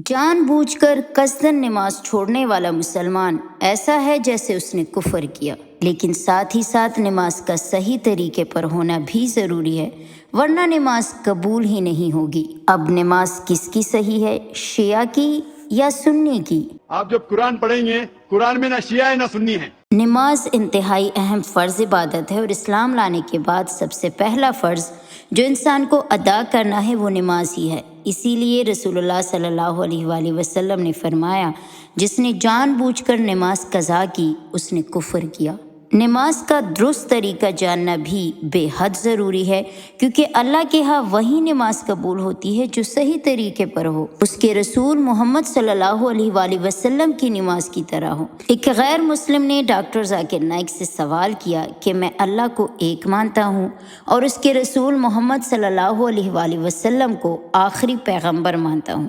جان بوجھ کر قصدن نماز چھوڑنے والا مسلمان ایسا ہے جیسے اس نے کفر کیا، لیکن ساتھ ہی ساتھ نماز کا صحیح طریقے پر ہونا بھی ضروری ہے، ورنہ نماز قبول ہی نہیں ہوگی۔ اب نماز کس کی صحیح ہے، شیعہ کی یا سنی کی؟ آپ جب قرآن پڑھیں گے، قرآن میں نہ شیعہ ہے نہ سنی ہے۔ نماز انتہائی اہم فرض عبادت ہے، اور اسلام لانے کے بعد سب سے پہلا فرض جو انسان کو ادا کرنا ہے وہ نماز ہی ہے۔ اسی لیے رسول اللہ صلی اللہ علیہ وآلہ وسلم نے فرمایا، جس نے جان بوجھ کر نماز قضا کی اس نے کفر کیا۔ نماز کا درست طریقہ جاننا بھی بے حد ضروری ہے، کیونکہ اللہ کے ہاں وہی نماز قبول ہوتی ہے جو صحیح طریقے پر ہو، اس کے رسول محمد صلی اللہ علیہ وآلہ وسلم کی نماز کی طرح ہو۔ ایک غیر مسلم نے ڈاکٹر ذاکر نائک سے سوال کیا کہ میں اللہ کو ایک مانتا ہوں اور اس کے رسول محمد صلی اللہ علیہ وآلہ وسلم کو آخری پیغمبر مانتا ہوں،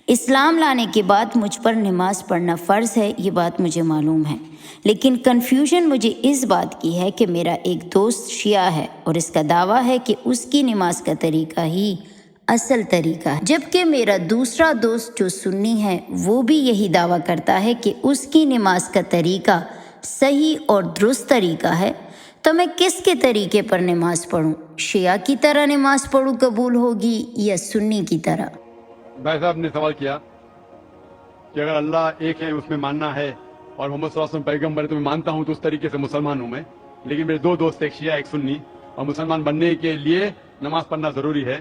اسلام لانے کے بعد مجھ پر نماز پڑھنا فرض ہے، یہ بات مجھے معلوم ہے، لیکن کنفیوژن مجھے اس بات کی ہے کہ میرا ایک دوست شیعہ ہے اور اس کا دعویٰ ہے کہ اس کی نماز کا طریقہ ہی اصل طریقہ ہے، جبکہ میرا دوسرا دوست جو سنی ہے وہ بھی یہی دعویٰ کرتا ہے کہ اس کی نماز کا طریقہ صحیح اور درست طریقہ ہے۔ تو میں کس کے طریقے پر نماز پڑھوں؟ شیعہ کی طرح نماز پڑھوں قبول ہوگی یا سنی کی طرح؟ بھائی صاحب نے سوال کیا کہ اگر اللہ ایک ہے اس میں ماننا ہے اور محمد صلی اللہ علیہ وسلم پیغمبر ہے تو میں مانتا ہوں، تو اس طریقے سے مسلمان ہوں میں، لیکن میرے دو دوست، ایک شیعہ ایک سنی، اور مسلمان بننے کے لیے نماز پڑھنا ضروری ہے،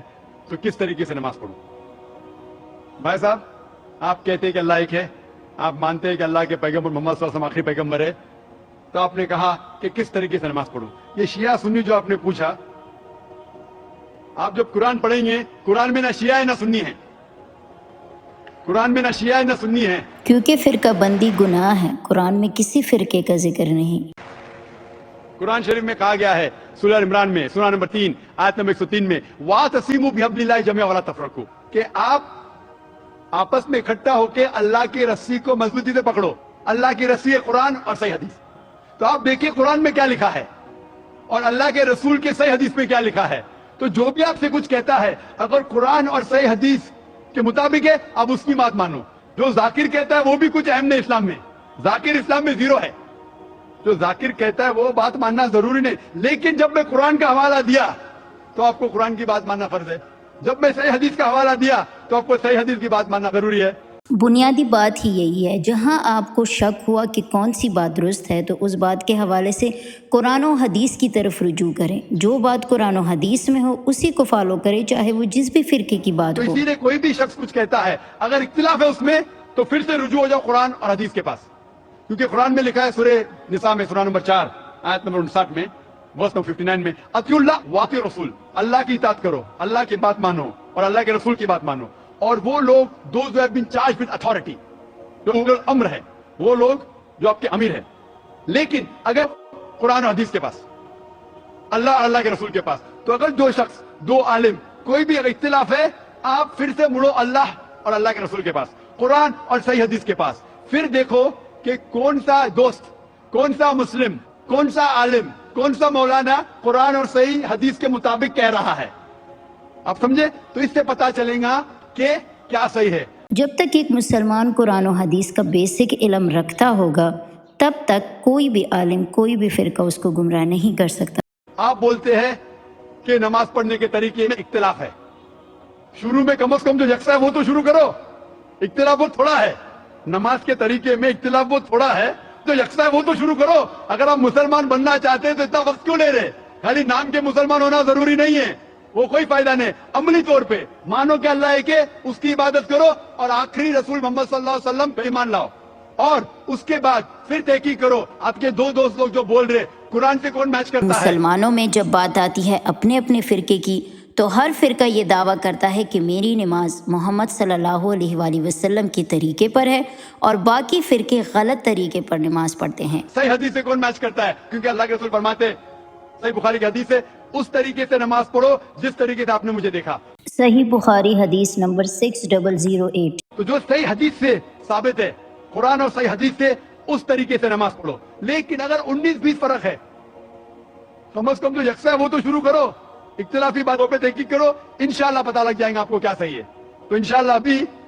تو کس طریقے سے نماز پڑھوں؟ بھائی صاحب، آپ کہتے ہیں کہ اللہ ایک ہے، آپ مانتے ہیں کہ اللہ کے پیغمبر محمد صلی اللہ علیہ وسلم آخری پیغمبر ہے، تو آپ نے کہا کہ کس طریقے سے نماز پڑھوں؟ یہ شیعہ سنی جو آپ نے پوچھا، آپ جب قرآن پڑھیں گے، قرآن میں نہ شیعہ ہے نہ سنی ہے، قرآن میں نہ شیعہ ہے نہ سنی ہے، کیونکہ فرقہ بندی گناہ ہے، قرآن میں کسی فرقے کا ذکر نہیں۔ قرآن شریف میں کہا گیا ہے سورہ عمران میں، سورہ نمبر 3 آیت نمبر 103 میں، وَاعْتَصِمُوا بِحَبْلِ اللَّهِ جَمِيعًا وَلَا تَفَرَّقُوا، کہ آپ آپس میں اکٹھا ہو کے اللہ کی رسی کو مضبوطی سے پکڑو۔ اللہ کی رسی ہے قرآن اور صحیح حدیث۔ تو آپ دیکھیں قرآن میں کیا لکھا ہے اور اللہ کے رسول کے صحیح حدیث میں کیا لکھا ہے، تو جو بھی آپ سے کچھ کہتا ہے اگر قرآن اور صحیح حدیث کے مطابق ہے آپ اس کی بات مانو۔ جو ذاکر کہتا ہے وہ بھی کچھ اہم نہیں اسلام میں، ذاکر اسلام میں زیرو ہے، جو ذاکر کہتا ہے وہ بات ماننا ضروری نہیں، لیکن جب میں قرآن کا حوالہ دیا تو آپ کو قرآن کی بات ماننا فرض ہے، جب میں صحیح حدیث کا حوالہ دیا تو آپ کو صحیح حدیث کی بات ماننا ضروری ہے۔ بنیادی بات ہی یہی ہے، جہاں آپ کو شک ہوا کہ کون سی بات درست ہے تو اس بات کے حوالے سے قرآن و حدیث کی طرف رجوع کریں، جو بات قرآن و حدیث میں ہو اسی کو فالو کریں، چاہے وہ جس بھی فرقے کی بات تو ہو۔ اسی لیے کوئی بھی شخص کچھ کہتا ہے اگر اختلاف ہے اس میں تو پھر سے رجوع ہو جاؤ قرآن اور حدیث کے پاس، کیونکہ قرآن میں لکھا ہے سورہ نساء میں، سورہ نمبر 4 آیت نمبر 59 میں، ورس نمبر 59 میں، اطیعوا اللہ واطیعوا الرسول، اللہ کی اطاعت کرو، اللہ کی بات مانو اور اللہ کے رسول کی بات مانو، اور وہ لوگ those who have been charged with authority، جو اولو الامر ہے، وہ لوگ جو آپ کے امیر ہیں۔ لیکن اگر قرآن و حدیث کے پاس، اللہ اور اللہ کے رسول کے پاس، تو اگر دو شخص، دو عالم، کوئی بھی اگر اختلاف ہے، آپ پھر سے مڑو اللہ اور اللہ کے رسول کے پاس، قرآن اور صحیح حدیث کے پاس، پھر دیکھو کہ کون سا دوست، کون سا مسلم، کون سا عالم، کون سا مولانا قرآن اور صحیح حدیث کے مطابق کہہ رہا ہے۔ آپ سمجھے؟ تو اس سے پتا چلے گا کہ کیا صحیح ہے۔ جب تک ایک مسلمان قرآن و حدیث کا بیسک علم رکھتا ہوگا تب تک کوئی بھی عالم، کوئی بھی فرقہ اس کو گمراہ نہیں کر سکتا۔ آپ بولتے ہیں کہ نماز پڑھنے کے طریقے میں اختلاف ہے، شروع میں کم از کم جو یکساں ہے وہ تو شروع کرو، اختلاف وہ تھوڑا ہے، نماز کے طریقے میں اختلاف وہ تھوڑا ہے، جو یکساں ہے وہ تو شروع کرو۔ اگر آپ مسلمان بننا چاہتے ہیں تو اتنا وقت کیوں لے رہے؟ خالی نام کے مسلمان ہونا ضروری نہیں ہے، وہ کوئی فائدہ نہیں۔ عملی طور پہ مانو کہ اللہ ایک ہے، اس کی عبادت کرو اور آخری رسول محمد صلی اللہ علیہ وسلم پہ ایمان لاؤ، اور اس کے بعد پھر تحقیق کرو آپ کے دو دوست لوگ جو بول رہے قرآن سے کون میچ کرتا ہے۔ مسلمانوں میں جب بات آتی ہے اپنے اپنے فرقے کی تو ہر فرقہ یہ دعویٰ کرتا ہے کہ میری نماز محمد صلی اللہ علیہ وآلہ وسلم کے طریقے پر ہے، اور باقی فرقے غلط طریقے پر نماز پڑھتے ہیں۔ صحیح حدیث سے کون میچ کرتا ہے؟ کیونکہ اللہ کے رسول فرماتے ہیں، صحیح بخاری کی حدیث ہے، اس طریقے سے نماز پڑھو جس طریقے سے آپ نے مجھے دیکھا۔ صحیح بخاری حدیث نمبر 6008۔ تو جو صحیح حدیث سے ثابت ہے، قرآن اور صحیح حدیث سے، اس طریقے سے نماز پڑھو۔ لیکن اگر 19-20 فرق ہے، کم از کم جو یکساں ہے وہ تو شروع کرو، اختلافی باتوں پہ تحقیق کرو، انشاءاللہ پتہ لگ جائے گا آپ کو کیا صحیح ہے۔ تو انشاءاللہ ابھی